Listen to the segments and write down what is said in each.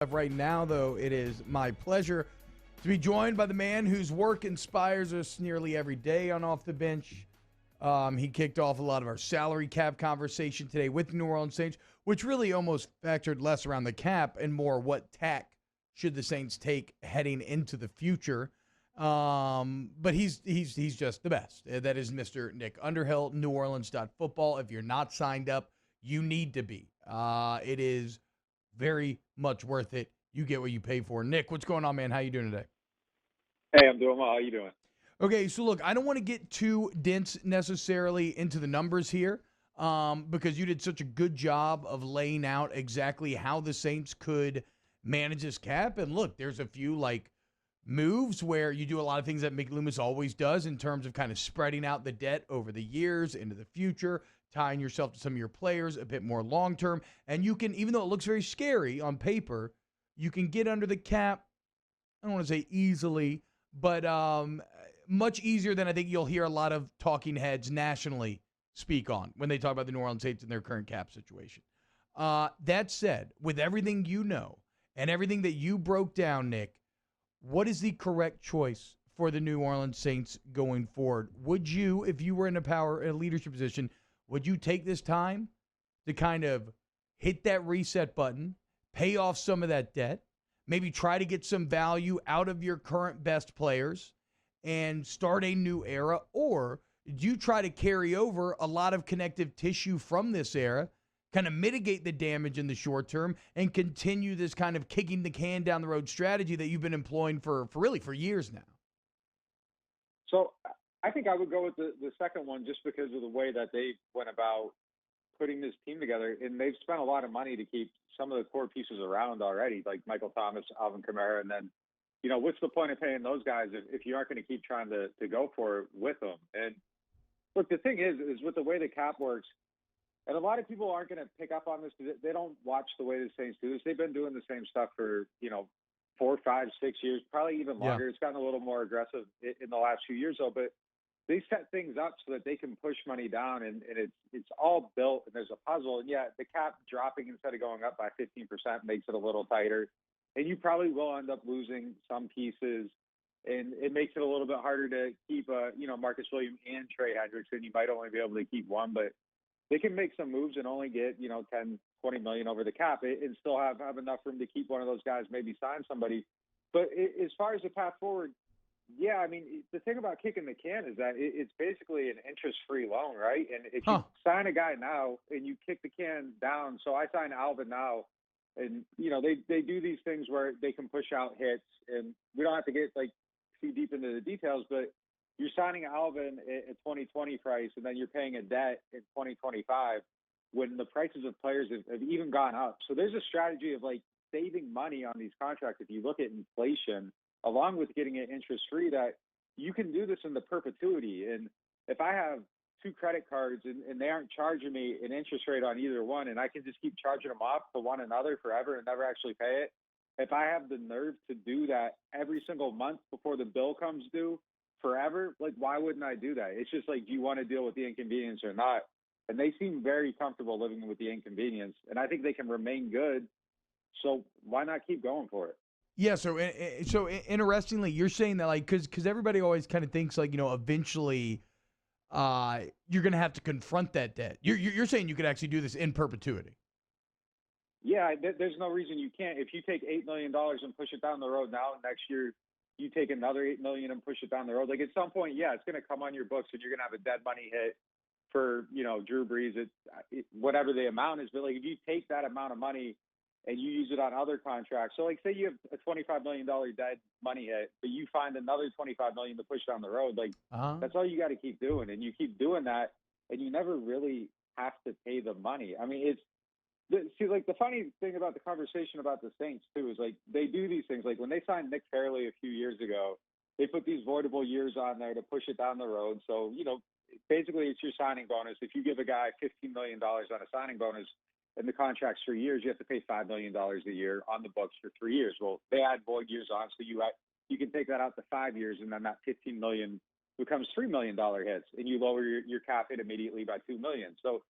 Right now, though, it is my pleasure to be joined by the man whose work inspires us nearly every day on Off the Bench. He kicked off a lot of our salary cap conversation today with the New Orleans Saints, which really almost factored less around the cap and more what tack should the Saints take heading into the future. But he's just the best. That is Mr. Nick Underhill, New Orleans Football. If you're not signed up, you need to be. It is very much worth it. You get what you pay for. Nick, what's going on, man? How you doing today? Hey, I'm doing well. How you doing? Okay, so look, I don't want to get too dense necessarily into the numbers here, because you did such a good job of laying out exactly how the Saints could manage this cap. And look, there's a few like moves where you do a lot of things that Mick Loomis always does in terms of kind of spreading out the debt over the years into the future, tying yourself to some of your players a bit more long term. And you can, even though it looks very scary on paper, you can get under the cap. I don't want to say easily, but much easier than I think you'll hear a lot of talking heads nationally speak on when they talk about the New Orleans Saints and their current cap situation. That said, with everything you know and everything that you broke down, Nick, what is the correct choice for the New Orleans Saints going forward? Would you, if you were in a leadership position, would you take this time to kind of hit that reset button, pay off some of that debt, maybe try to get some value out of your current best players and start a new era? Or do you try to carry over a lot of connective tissue from this era, kind of mitigate the damage in the short term, and continue this kind of kicking the can down the road strategy that you've been employing for really for years now? So I think I would go with the second one just because of the way that they went about putting this team together. And they've spent a lot of money to keep some of the core pieces around already, like Michael Thomas, Alvin Kamara. And then, what's the point of paying those guys if you aren't going to keep trying to go for it with them? And look, the thing is with the way the cap works, and a lot of people aren't going to pick up on this because they don't watch the way the Saints do this. They've been doing the same stuff for, 4, 5, 6 years, probably even Yeah. longer. It's gotten a little more aggressive in the last few years, though. But they set things up so that they can push money down, and it's all built, and there's a puzzle. And, yeah, the cap dropping instead of going up by 15% makes it a little tighter. And you probably will end up losing some pieces, and it makes it a little bit harder to keep, Marcus Williams and Trey Hendrickson. You might only be able to keep one, but they can make some moves and only get 10, 20 million over the cap and still have enough room to keep one of those guys, maybe sign somebody. But as far as the path forward, yeah, I mean, the thing about kicking the can is that it's basically an interest-free loan, right? And if you sign a guy now and you kick the can down, so I sign Alvin now, and they do these things where they can push out hits, and we don't have to get like too deep into the details, but you're signing Alvin at 2020 price, and then you're paying a debt in 2025 when the prices of players have even gone up. So there's a strategy of like saving money on these contracts. If you look at inflation, along with getting it interest free, that you can do this in the perpetuity. And if I have two credit cards and they aren't charging me an interest rate on either one, and I can just keep charging them off to one another forever and never actually pay it, if I have the nerve to do that every single month before the bill comes due forever, like, why wouldn't I do that? It's just like, do you want to deal with the inconvenience or not? And they seem very comfortable living with the inconvenience, and I think they can remain good. So why not keep going for it? Yeah, so interestingly, you're saying that like because everybody always kind of thinks like eventually you're going to have to confront that debt. You're saying you could actually do this in perpetuity. Yeah, there's no reason you can't. If you take $8 million and push it down the road now, next year you take another $8 million and push it down the road. Like at some point, yeah, it's going to come on your books, and you're going to have a dead money hit for Drew Brees, whatever the amount is. But like if you take that amount of money and you use it on other contracts, so like say you have a $25 million dead money hit, but you find another $25 million to push down the road, like that's all you got to keep doing, and you keep doing that, and you never really have to pay the money. I mean, like the funny thing about the conversation about the Saints too is like they do these things. Like when they signed Nick Fairley a few years ago, they put these voidable years on there to push it down the road. So basically it's your signing bonus. If you give a guy $15 million on a signing bonus and the contract's 3 years, you have to pay $5 million a year on the books for 3 years. Well, they add void years on, so you can take that out to 5 years, and then that $15 million becomes $3 million hits, and you lower your cap hit immediately by $2 million. So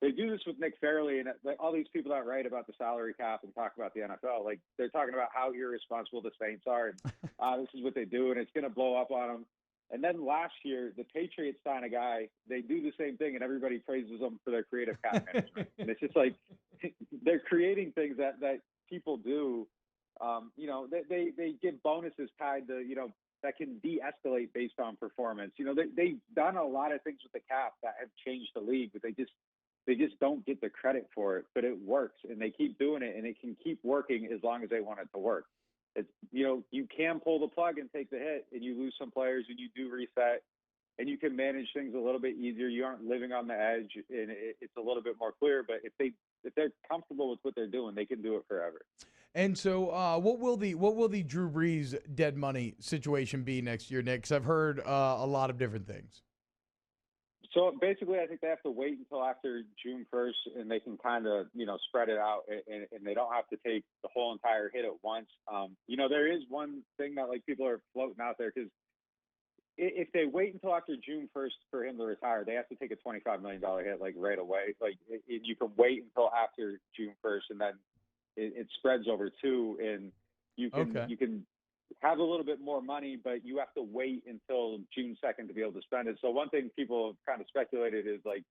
they do this with Nick Fairley and like all these people that write about the salary cap and talk about the NFL. Like they're talking about how irresponsible the Saints are, and this is what they do, and it's going to blow up on them. And then last year, the Patriots sign a guy. They do the same thing, and everybody praises them for their creative cap management. And it's just like they're creating things that people do. They give bonuses tied to that can de-escalate based on performance. They've done a lot of things with the cap that have changed the league, but they just don't get the credit for it. But it works, and they keep doing it, and it can keep working as long as they want it to work. It's, you can pull the plug and take the hit, and you lose some players, and you do reset, and you can manage things a little bit easier. You aren't living on the edge, and it's a little bit more clear. But if they're comfortable with what they're doing, they can do it forever. And so, what will the Drew Brees dead money situation be next year, Nick? Because I've heard a lot of different things. So basically, I think they have to wait until after June 1st, and they can kind of, spread it out, and they don't have to take the whole entire hit at once. There is one thing that like people are floating out there, because if they wait until after June 1st for him to retire, they have to take a $25 million hit like right away. Like you can wait until after June 1st, and then it spreads over two, and you can have a little bit more money, but you have to wait until June 2nd to be able to spend it. So one thing people have kind of speculated is like,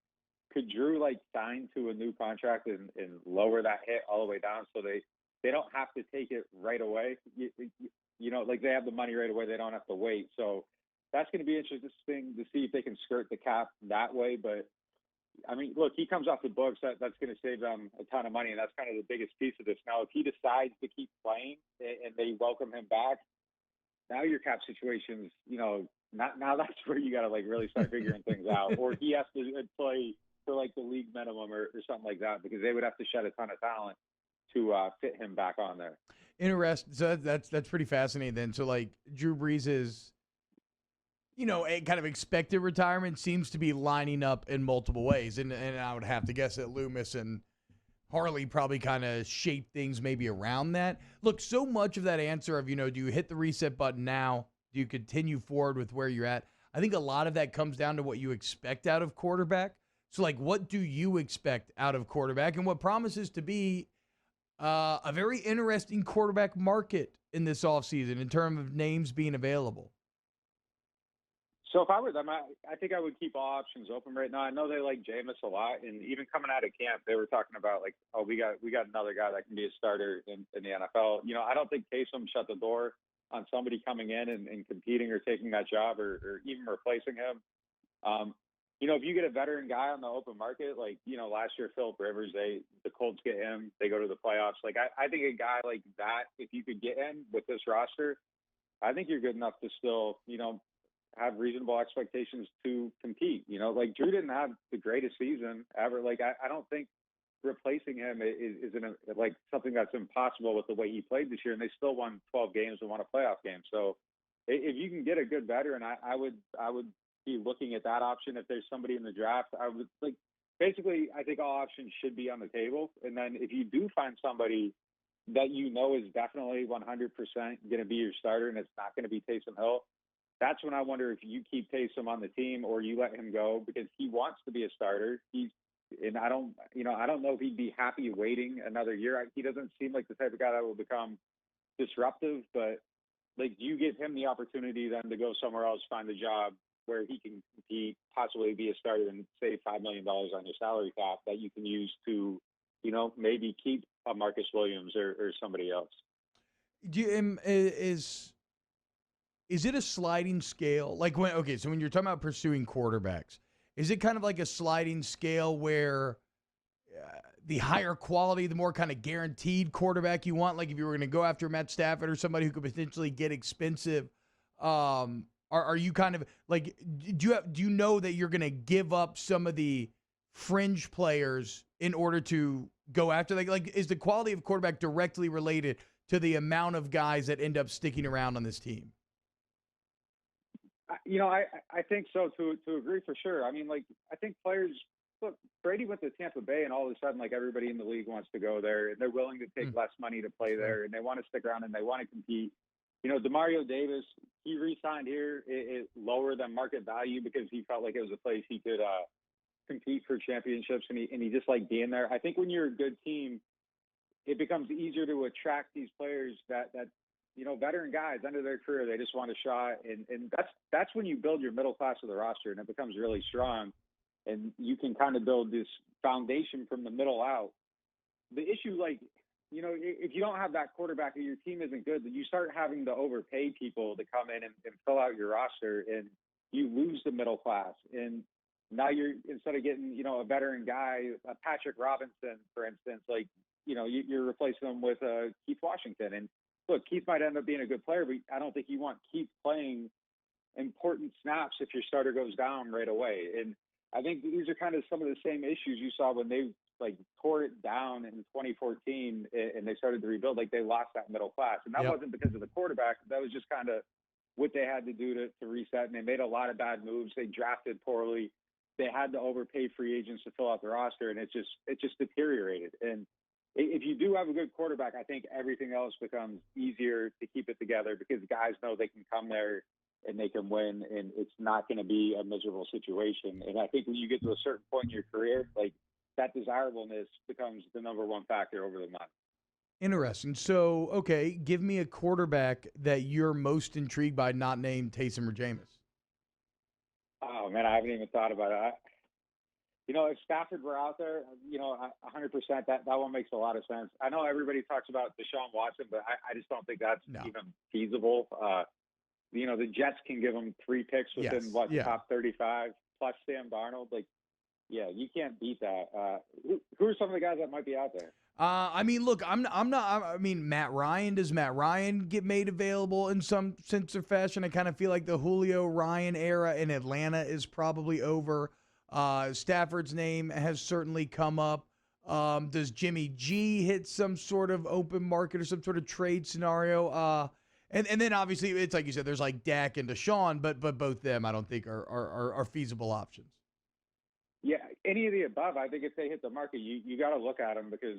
could Drew like sign to a new contract and lower that hit all the way down so they don't have to take it right away? Like they have the money right away. They don't have to wait. So that's going to be interesting to see if they can skirt the cap that way. But I mean, look, he comes off the books. That's going to save them a ton of money, and that's kind of the biggest piece of this. Now, if he decides to keep playing and they welcome him back, now your cap situation's, now that's where you got to like really start figuring things out. Or he has to play for like the league minimum or something like that, because they would have to shed a ton of talent to fit him back on there. Interesting. So that's pretty fascinating then. So like Drew Brees' a kind of expected retirement seems to be lining up in multiple ways. And I would have to guess that Loomis and Harley probably kind of shape things maybe around that. Look, so much of that answer of, do you hit the reset button now? Do you continue forward with where you're at? I think a lot of that comes down to what you expect out of quarterback. So, like, what do you expect out of quarterback, and what promises to be a very interesting quarterback market in this offseason in terms of names being available? So if I were them, I think I would keep all options open right now. I know they like Jameis a lot, and even coming out of camp, they were talking about like, oh, we got another guy that can be a starter in the NFL. I don't think Taysom shut the door on somebody coming in and competing or taking that job or even replacing him. If you get a veteran guy on the open market, like last year Philip Rivers, the Colts get him, they go to the playoffs. Like I think a guy like that, if you could get in with this roster, I think you're good enough to still have reasonable expectations to compete. Like Drew didn't have the greatest season ever. Like I don't think replacing him is like something that's impossible with the way he played this year, and they still won 12 games and won a playoff game. So if you can get a good veteran, I would be looking at that option. If there's somebody in the draft, I would basically I think all options should be on the table. And then if you do find somebody that is definitely 100% going to be your starter and it's not going to be Taysom Hill, that's when I wonder if you keep Taysom on the team or you let him go because he wants to be a starter. I don't know if he'd be happy waiting another year. He doesn't seem like the type of guy that will become disruptive, but like, do you give him the opportunity then to go somewhere else, find a job where he can compete, possibly be a starter and save $5 million on your salary cap that you can use to, maybe keep a Marcus Williams or somebody else? Is it a sliding scale? Like so when you're talking about pursuing quarterbacks, is it kind of like a sliding scale where the higher quality, the more kind of guaranteed quarterback you want? Like if you were going to go after Matt Stafford or somebody who could potentially get expensive, are you kind of like, do you know that you're going to give up some of the fringe players in order to go after? Like is the quality of quarterback directly related to the amount of guys that end up sticking around on this team? I think so to agree for sure. I mean, like, I think players, look, Brady went to Tampa Bay and all of a sudden, like, everybody in the league wants to go there and they're willing to take less money to play there and they want to stick around and they want to compete. DeMario Davis, he re-signed here. It lower than market value because he felt like it was a place he could compete for championships, and he just liked being there. I think when you're a good team, it becomes easier to attract these players that veteran guys under their career, they just want a shot, and that's when you build your middle class of the roster, and it becomes really strong, and you can kind of build this foundation from the middle out. The issue, if you don't have that quarterback or your team isn't good, then you start having to overpay people to come in and fill out your roster, and you lose the middle class. And now you're, instead of getting, a veteran guy, a Patrick Robinson, for instance, you're replacing them with Keith Washington. And look, Keith might end up being a good player, but I don't think you want Keith playing important snaps if your starter goes down right away. And I think these are kind of some of the same issues you saw when they tore it down in 2014 and they started to rebuild. They lost that middle class, and that wasn't because of the quarterback. That was just kind of what they had to do to reset. And they made a lot of bad moves. They drafted poorly. They had to overpay free agents to fill out the roster, and it just deteriorated. And if you do have a good quarterback, I think everything else becomes easier to keep it together because guys know they can come there and they can win, and it's not going to be a miserable situation. And I think when you get to a certain point in your career, that desirableness becomes the number one factor over the money. Interesting. So, okay, give me a quarterback that you're most intrigued by, not named Taysom or Jameis. Oh, man, I haven't even thought about it. If Stafford were out there, 100%, that one makes a lot of sense. I know everybody talks about Deshaun Watson, but I just don't think that's even feasible. The Jets can give him 3 picks within, top 35, plus Sam Darnold. You can't beat that. Who are some of the guys that might be out there? Look, I'm not. Matt Ryan. Does Matt Ryan get made available in some sense or fashion? I kind of feel like the Julio Ryan era in Atlanta is probably over. Stafford's name has certainly come up. Does Jimmy G hit some sort of open market or some sort of trade scenario? And then obviously it's like you said, there's Dak and Deshaun, but both them I don't think are feasible options. Yeah, any of the above. I think if they hit the market, you got to look at them because,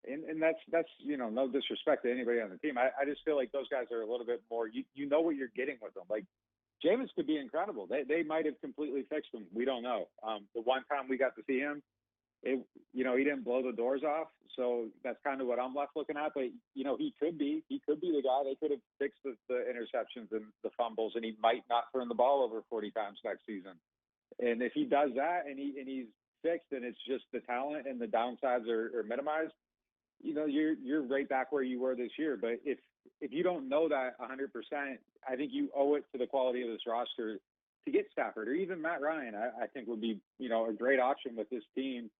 and that's no disrespect to anybody on the team. I just feel like those guys are a little bit more. You know what you're getting with them. Jameis could be incredible. They might have completely fixed him. We don't know. The one time we got to see him, he didn't blow the doors off. So that's kind of what I'm left looking at. But he could be the guy. They could have fixed the interceptions and the fumbles, and he might not turn the ball over 40 times next season. And if he does that and he's fixed and it's just the talent and the downsides are minimized, you're right back where you were this year. But if you don't know that 100%, I think you owe it to the quality of this roster to get Stafford or even Matt Ryan. I think would be a great option with this team.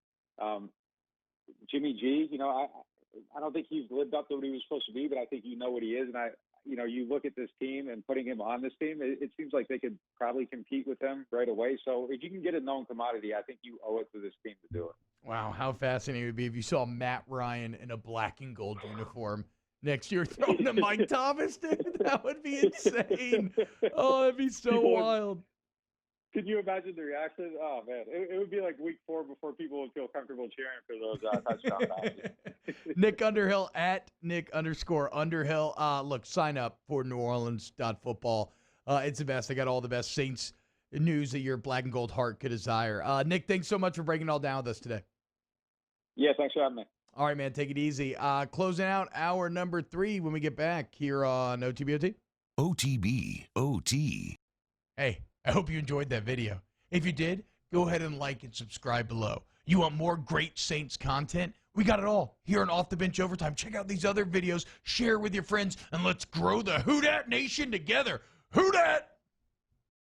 Jimmy G, I don't think he's lived up to what he was supposed to be, but I think what he is, and you look at this team and putting him on this team, it seems like they could probably compete with him right away. So if you can get a known commodity, I think you owe it to this team to do it. Wow, how fascinating it would be if you saw Matt Ryan in a black and gold uniform next year throwing to Mike Thomas, dude. That would be insane. Oh, that'd be so wild. Can you imagine the reaction? Oh, man. It would be like week 4 before people would feel comfortable cheering for those touchdown passes. Nick Underhill at Nick_Underhill. Look, sign up for NewOrleans.football. It's the best. I got all the best Saints news that your black and gold heart could desire. Nick, thanks so much for breaking it all down with us today. Yeah, thanks for having me. All right, man. Take it easy. Closing out hour number 3 when we get back here on OTBOT. OTBOT. Hey, I hope you enjoyed that video. If you did, go ahead and like and subscribe below. You want more great Saints content? We got it all here on Off the Bench Overtime. Check out these other videos, share with your friends, and let's grow the Who Dat Nation together. Who Dat?